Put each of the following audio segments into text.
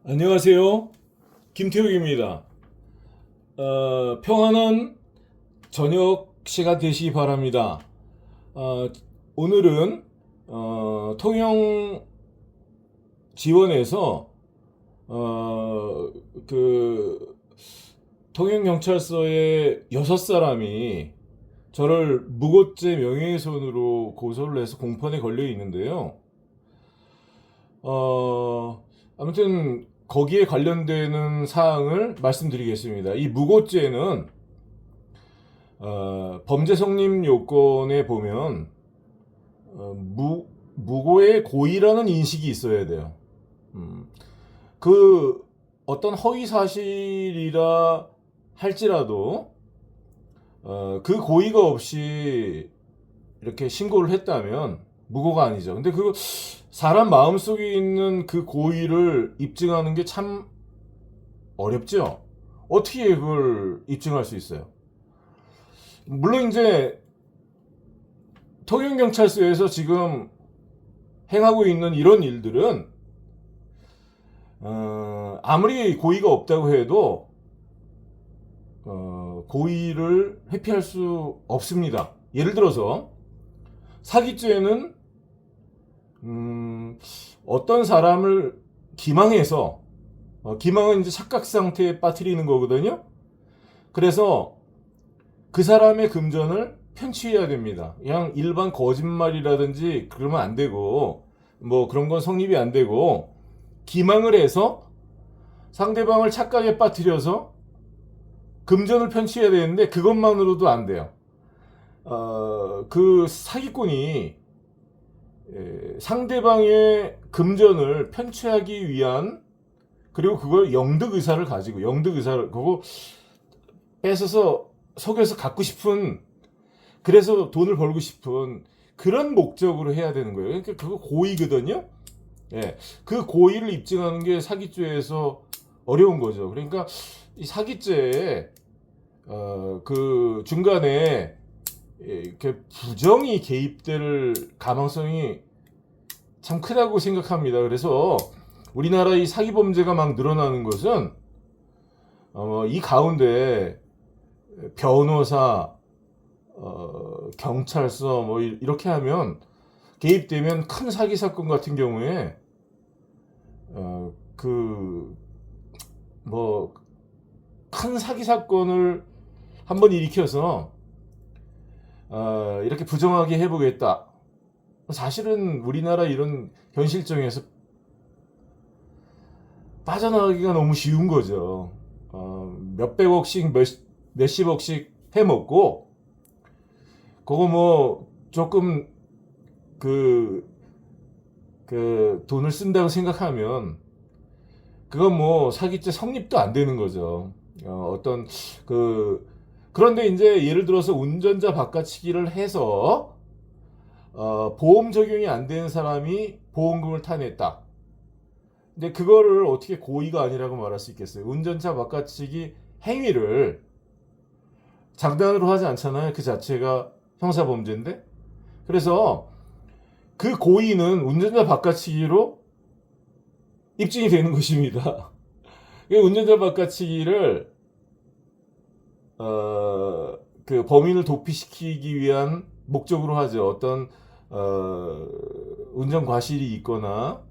안녕하세요. 김태욱입니다. 평안한 저녁 시간 되시기 바랍니다. 어, 오늘은 통영 지원에서 어, 그 통영경찰서에 6사람이 저를 무고죄 명예훼손으로 고소를 해서 공판에 걸려 있는데요. 아무튼 거기에 관련되는 사항을 말씀드리겠습니다. 이 무고죄는 범죄 성립 요건에 보면 무고의 고의라는 인식이 있어야 돼요. 그 어떤 허위 사실이라 할지라도 그 고의가 없이 이렇게 신고를 했다면 무고가 아니죠. 근데 그 사람 마음속에 있는 그 고의를 입증하는 게 참 어렵죠. 어떻게 그걸 입증할 수 있어요? 물론 이제 통영경찰서에서 지금 행하고 있는 이런 일들은 아무리 고의가 없다고 해도 고의를 회피할 수 없습니다. 예를 들어서 사기죄는 어떤 사람을 기망해서 기망은 이제 착각 상태에 빠뜨리는 거거든요. 그래서 그 사람의 금전을 편취해야 됩니다. 그냥 일반 거짓말이라든지 그러면 안 되고 뭐 그런 건 성립이 안 되고 기망을 해서 상대방을 착각에 빠뜨려서 금전을 편취해야 되는데 그것만으로도 안 돼요. 그 사기꾼이 상대방의 금전을 편취하기 위한 그리고 그걸 영득 의사를 가지고 영득 의사를 그거 뺏어서 속여서 갖고 싶은 그래서 돈을 벌고 싶은 그런 목적으로 해야 되는 거예요. 그러니까 그거 고의거든요. 예, 그 고의를 입증하는 게 사기죄에서 어려운 거죠. 그러니까 이 사기죄에 그 중간에 이렇게 부정이 개입될 가망성이 참 크다고 생각합니다. 그래서 우리나라 이 사기 범죄가 막 늘어나는 것은 이 가운데 변호사, 경찰서 뭐 이렇게 하면 개입되면 큰 사기 사건 같은 경우에 그 뭐 큰 사기 사건을 한번 일으켜서 이렇게 부정하게 해보겠다. 사실은 우리나라 이런 현실정에서 빠져나가기가 너무 쉬운 거죠. 몇백억씩 몇십억씩 해먹고 그거 뭐 조금 그 돈을 쓴다고 생각하면 그건 뭐 사기죄 성립도 안 되는 거죠. 어떤 그런데 이제 예를 들어서 운전자 바꿔치기를 해서 보험 적용이 안 되는 사람이 보험금을 타냈다. 근데 그거를 어떻게 고의가 아니라고 말할 수 있겠어요? 운전자 바꿔치기 행위를 장난으로 하지 않잖아요. 그 자체가 형사범죄인데. 그래서 그 고의는 운전자 바꿔치기로 입증이 되는 것입니다. 운전자 바꿔치기를 그 범인을 도피시키기 위한 목적으로 하죠. 어떤 운전 과실이 있거나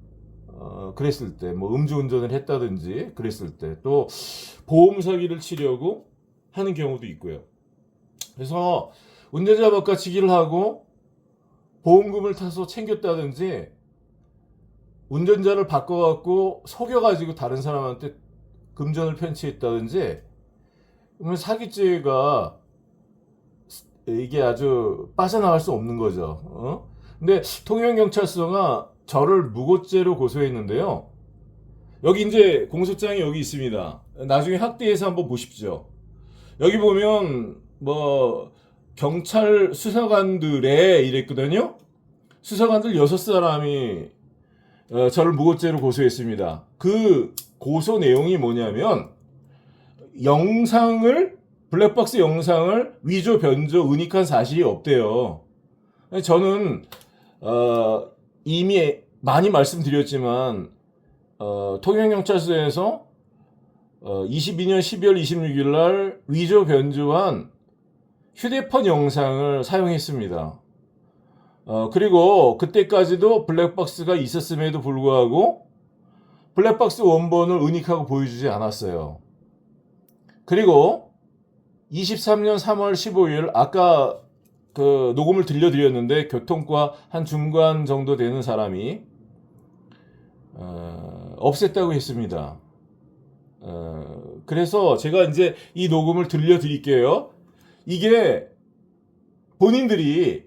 그랬을 때, 뭐 음주운전을 했다든지 그랬을 때, 또 보험 사기를 치려고 하는 경우도 있고요. 그래서 운전자 바꿔치기를 하고 보험금을 타서 챙겼다든지 운전자를 바꿔갖고 속여가지고 다른 사람한테 금전을 편취했다든지 그러면 사기죄가 이게 아주 빠져나갈 수 없는 거죠. 근데 통영경찰서가 저를 무고죄로 고소했는데요. 여기 이제 공소장이 여기 있습니다. 나중에 확대해서 한번 보십시오. 여기 보면 뭐 경찰 수사관들에 이랬거든요. 수사관들 6사람이 저를 무고죄로 고소했습니다. 그 고소 내용이 뭐냐면 블랙박스 영상을 위조, 변조, 은닉한 사실이 없대요. 저는 이미 많이 말씀드렸지만 통영경찰서에서 22년 12월 26일 날 위조 변조한 휴대폰 영상을 사용했습니다. 그리고 그때까지도 블랙박스가 있었음에도 불구하고 블랙박스 원본을 은닉하고 보여주지 않았어요. 그리고 23년 3월 15일 아까 그 녹음을 들려드렸는데 교통과 한 중간 정도 되는 사람이 없앴다고 했습니다. 그래서 제가 이제 이 녹음을 들려드릴게요. 이게 본인들이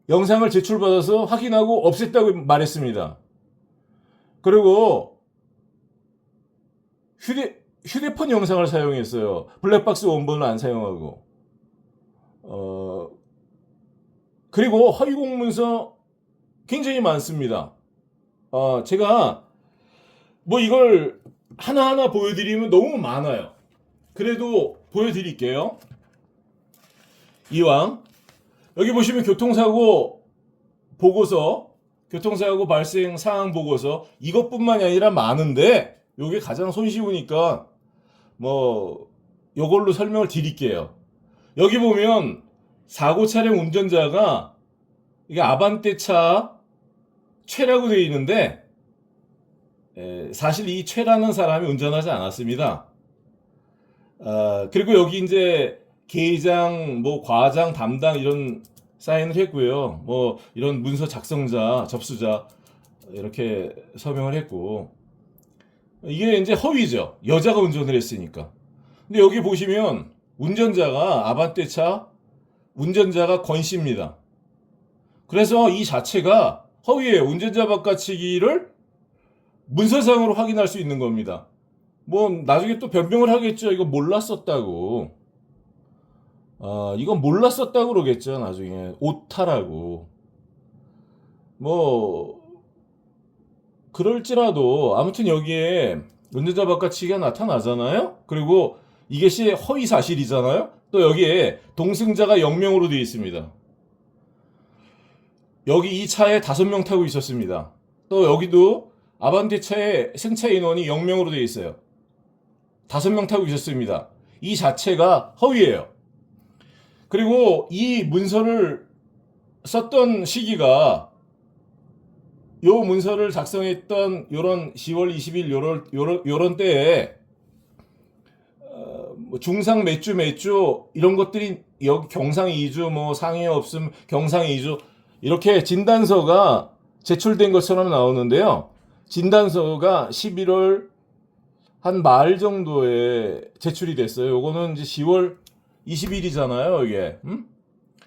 영상을 제출받아서 확인하고 없앴다고 말했습니다. 그리고 휴대폰 영상을 사용했어요. 블랙박스 원본을 안 사용하고. 그리고 허위 공문서 굉장히 많습니다. 제가 뭐 이걸 하나하나 보여드리면 너무 많아요. 그래도 보여드릴게요. 이왕 여기 보시면 교통사고 보고서, 교통사고 발생 사항 보고서 이것뿐만이 아니라 많은데 요게 가장 손쉬우니까 뭐 요걸로 설명을 드릴게요. 여기 보면 사고 차량 운전자가 이게 아반떼차 최라고 되어 있는데 사실 이 최라는 사람이 운전하지 않았습니다. 그리고 여기 이제 계장, 뭐 과장, 담당 이런 사인을 했고요. 뭐 이런 문서 작성자, 접수자 이렇게 서명을 했고, 이게 이제 허위죠. 여자가 운전을 했으니까. 근데 여기 보시면 운전자가 아반떼차 운전자가 권 씨입니다. 그래서 이 자체가 허위예요. 운전자 바꿔치기를 문서상으로 확인할 수 있는 겁니다. 뭐 나중에 또 변명을 하겠죠. 이거 몰랐었다고. 이건 몰랐었다고 그러겠죠. 나중에 오타라고. 뭐 그럴지라도 아무튼 여기에 운전자 바꿔치기가 나타나잖아요. 그리고 이것이 허위 사실이잖아요. 또 여기에 동승자가 0명으로 되어 있습니다. 여기 이 차에 5명 타고 있었습니다. 또 여기도 아반떼차에 승차 인원이 0명으로 되어 있어요. 5명 타고 있었습니다. 이 자체가 허위예요. 그리고 이 문서를 썼던 시기가 요 문서를 작성했던 요런 10월 20일 요런 때에 중상 매주 이런 것들이 여기 경상 2주 뭐 상해 없음 경상 2주 이렇게 진단서가 제출된 것처럼 나오는데요. 진단서가 11월 한 말 정도에 제출이 됐어요. 요거는 이제 10월 20일이잖아요, 이게.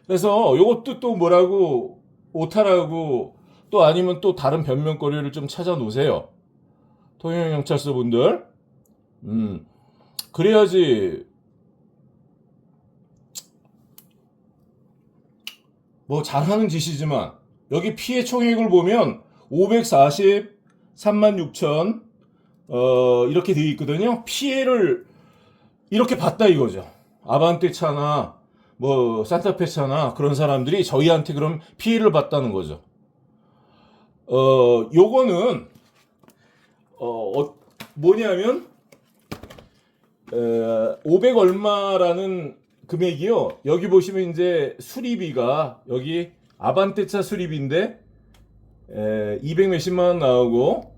그래서 요것도 또 뭐라고 오타라고 또 아니면 또 다른 변명거리를 좀 찾아 놓으세요. 통영경찰서 분들. 그래야지 뭐 잘하는 짓이지만 여기 피해 총액을 보면 543만 6천 이렇게 되어 있거든요. 피해를 이렇게 봤다 이거죠. 아반떼차나 뭐 산타페차나 그런 사람들이 저희한테 그럼 피해를 봤다는 거죠. 요거는 뭐냐면 500 얼마라는 금액이요. 여기 보시면 이제 수리비가 여기 아반떼차 수리비인데 200 몇십만 원 나오고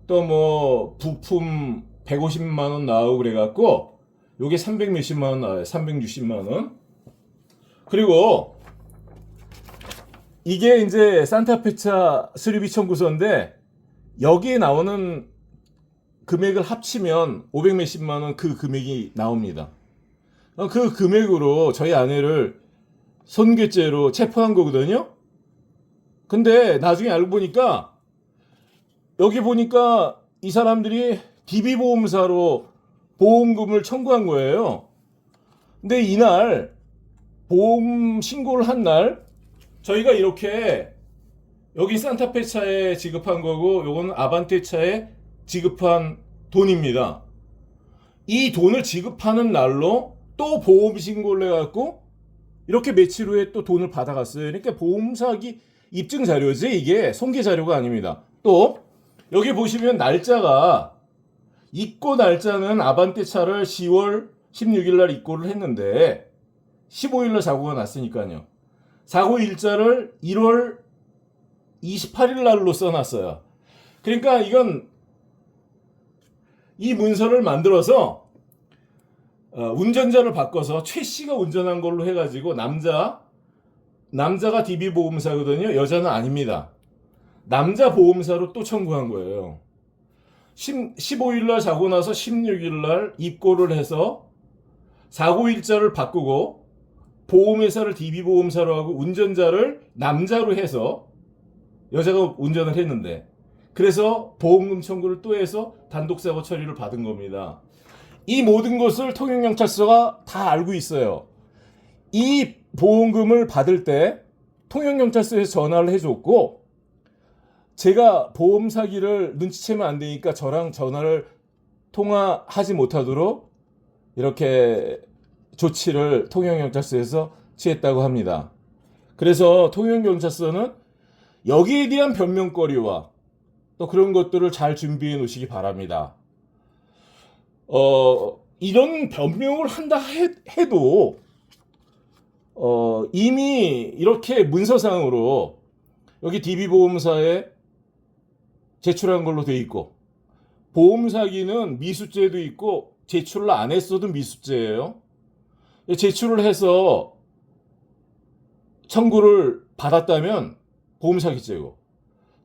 또 뭐 부품 150만 원 나오고 그래갖고 요게 300 몇십만 원 나와요. 360만 원. 그리고 이게 이제 산타페차 수리비 청구서인데 여기에 나오는 금액을 합치면 500 몇십만 원 그 금액이 나옵니다. 그 금액으로 저희 아내를 손괴죄로 체포한 거거든요. 근데 나중에 알고 보니까 여기 보니까 이 사람들이 DB보험사로 보험금을 청구한 거예요. 근데 이날 보험 신고를 한 날 저희가 이렇게 여기 산타페차에 지급한 거고 요거는 아반떼차에 지급한 돈입니다. 이 돈을 지급하는 날로 또 보험 신고를 해갖고 이렇게 며칠 후에 또 돈을 받아갔어요. 그러니까 보험 사기 입증 자료지 이게 손괴 자료가 아닙니다. 또 여기 보시면 날짜가 입고 날짜는 아반떼 차를 10월 16일 날 입고를 했는데 15일 날 사고가 났으니까요. 사고 일자를 1월 28일 날로 써놨어요. 그러니까 이건 이 문서를 만들어서 운전자를 바꿔서 최 씨가 운전한 걸로 해가지고 남자가 DB 보험사거든요. 여자는 아닙니다. 남자 보험사로 또 청구한 거예요. 15일 날 사고 나서 16일 날 입고를 해서 사고 일자를 바꾸고 보험회사를 DB 보험사로 하고 운전자를 남자로 해서 여자가 운전을 했는데 그래서 보험금 청구를 또 해서 단독사고 처리를 받은 겁니다. 이 모든 것을 통영경찰서가 다 알고 있어요. 이 보험금을 받을 때 통영경찰서에서 전화를 해줬고 제가 보험 사기를 눈치채면 안 되니까 저랑 전화를 통화하지 못하도록 이렇게 조치를 통영경찰서에서 취했다고 합니다. 그래서 통영경찰서는 여기에 대한 변명거리와 또 그런 것들을 잘 준비해 놓으시기 바랍니다. 이런 변명을 한다 해도 이미 이렇게 문서상으로 여기 DB보험사에 제출한 걸로 돼 있고 보험 사기는 미수죄도 있고 제출을 안 했어도 미수죄예요. 제출을 해서 청구를 받았다면 보험 사기죄고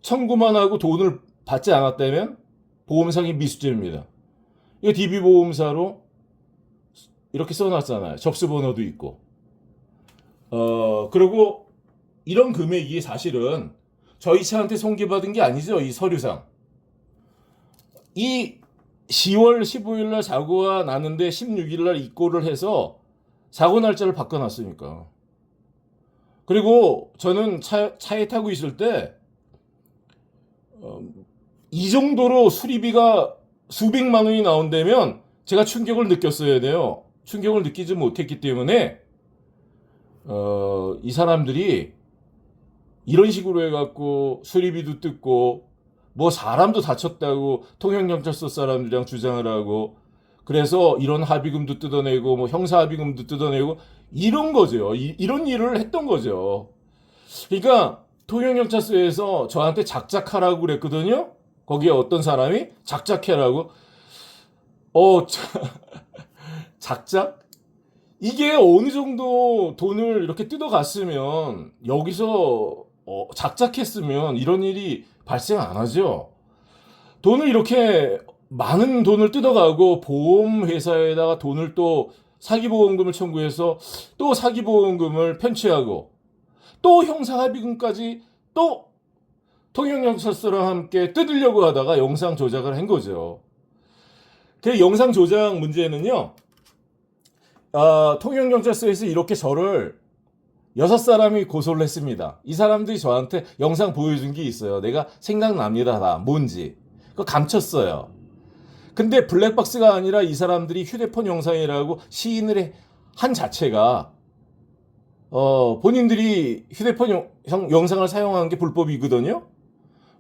청구만 하고 돈을 받지 않았다면 보험 사기 미수죄입니다. 이거 DB보험사로 이렇게 써놨잖아요. 접수번호도 있고. 그리고 이런 금액이 사실은 저희 차한테 송기받은 게 아니죠. 이 서류상. 이 10월 15일 날 사고가 났는데 16일 날 입고를 해서 사고 날짜를 바꿔놨으니까. 그리고 저는 차에 타고 있을 때 이 정도로 수리비가 수백만 원이 나온다면 제가 충격을 느꼈어야 돼요. 충격을 느끼지 못했기 때문에 이 사람들이 이런 식으로 해갖고 수리비도 뜯고 뭐 사람도 다쳤다고 통영경찰서 사람들이랑 주장을 하고 그래서 이런 합의금도 뜯어내고 뭐 형사 합의금도 뜯어내고 이런 거죠. 이런 일을 했던 거죠. 그러니까 통영경찰서에서 저한테 작작하라고 그랬거든요. 거기에 어떤 사람이 작작해라고. 작작? 이게 어느 정도 돈을 이렇게 뜯어갔으면 여기서 작작했으면 이런 일이 발생 안 하죠. 돈을 이렇게 많은 돈을 뜯어가고 보험회사에다가 돈을 또 사기보험금을 청구해서 또 사기보험금을 편취하고 또 형사합의금까지 또 통영경찰서랑 함께 뜯으려고 하다가 영상 조작을 한 거죠. 그 영상 조작 문제는요. 통영경찰서에서 이렇게 저를 6사람이 고소를 했습니다. 이 사람들이 저한테 영상 보여준 게 있어요. 내가 생각납니다. 다 뭔지. 그거 감췄어요. 근데 블랙박스가 아니라 이 사람들이 휴대폰 영상이라고 시인을 한 자체가 본인들이 휴대폰 영상을 사용한 게 불법이거든요.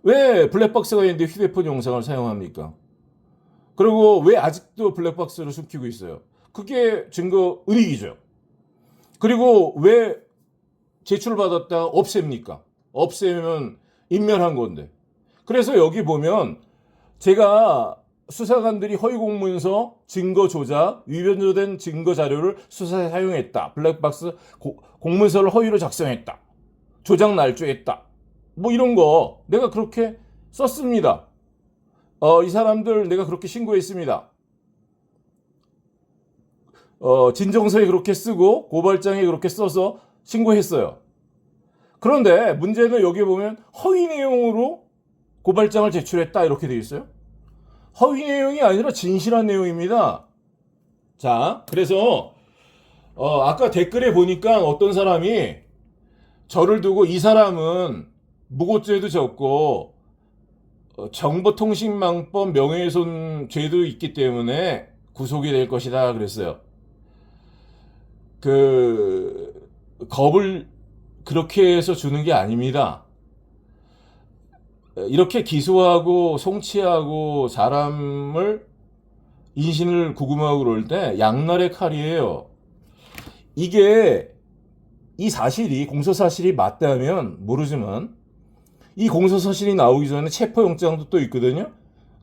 왜 블랙박스가 있는데 휴대폰 영상을 사용합니까? 그리고 왜 아직도 블랙박스를 숨기고 있어요? 그게 증거 은닉이죠. 그리고 왜 제출받았다가 없앱니까? 없애면 인멸한 건데. 그래서 여기 보면 제가 수사관들이 허위공문서, 증거 조작, 위변조된 증거 자료를 수사에 사용했다. 블랙박스 공문서를 허위로 작성했다. 조작 날조했다. 뭐 이런 거 내가 그렇게 썼습니다. 이 사람들 내가 그렇게 신고했습니다. 진정서에 그렇게 쓰고 고발장에 그렇게 써서 신고했어요. 그런데 문제는 여기 보면 허위 내용으로 고발장을 제출했다 이렇게 되어 있어요. 허위 내용이 아니라 진실한 내용입니다. 자, 그래서 아까 댓글에 보니까 어떤 사람이 저를 두고 이 사람은 무고죄도 적고 정보통신망법 명예훼손 죄도 있기 때문에 구속이 될 것이다 그랬어요. 겁을 그렇게 해서 주는 게 아닙니다. 이렇게 기소하고 송치하고 사람을 인신을 구금하고 그럴 때 양날의 칼이에요. 이게 이 사실이 공소사실이 맞다면 모르지만 이 공소사실이 나오기 전에 체포영장도 또 있거든요.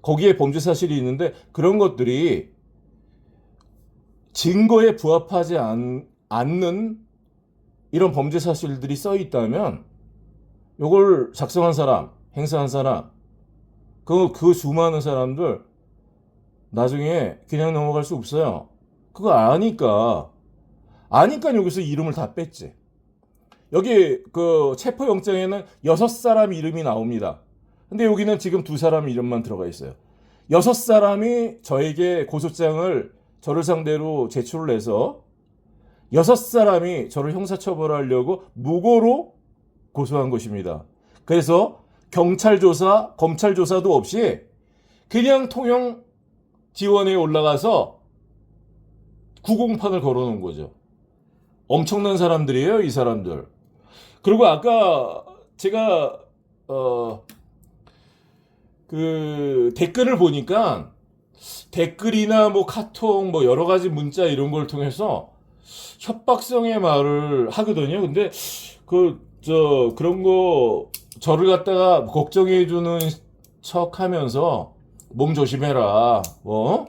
거기에 범죄 사실이 있는데 그런 것들이 증거에 부합하지 않는 이런 범죄 사실들이 써 있다면 이걸 작성한 사람, 행사한 사람, 그 수많은 사람들 나중에 그냥 넘어갈 수 없어요. 그거 아니까 여기서 이름을 다 뺐지. 여기 그 체포영장에는 6사람 이름이 나옵니다. 근데 여기는 지금 2사람 이름만 들어가 있어요. 6사람이 저에게 고소장을 저를 상대로 제출을 해서 6사람이 저를 형사처벌하려고 무고로 고소한 것입니다. 그래서 경찰 조사, 검찰 조사도 없이 그냥 통영 지원에 올라가서 구공판을 걸어놓은 거죠. 엄청난 사람들이에요, 이 사람들. 그리고 아까 제가 그 댓글을 보니까 댓글이나 뭐 카톡 뭐 여러 가지 문자 이런 걸 통해서 협박성의 말을 하거든요. 근데 그런 거 저를 갖다가 걱정해 주는 척 하면서 몸 조심해라. 뭐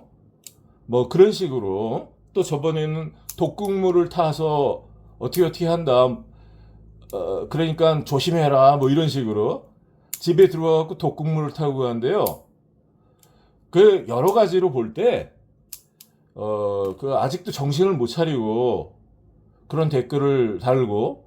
그런 식으로 또 저번에는 독극물을 타서 어떻게 한다. 그러니까 조심해라. 뭐 이런 식으로 집에 들어와갖고 독극물을 타고 가는데요. 그 여러 가지로 볼 때 그 아직도 정신을 못 차리고 그런 댓글을 달고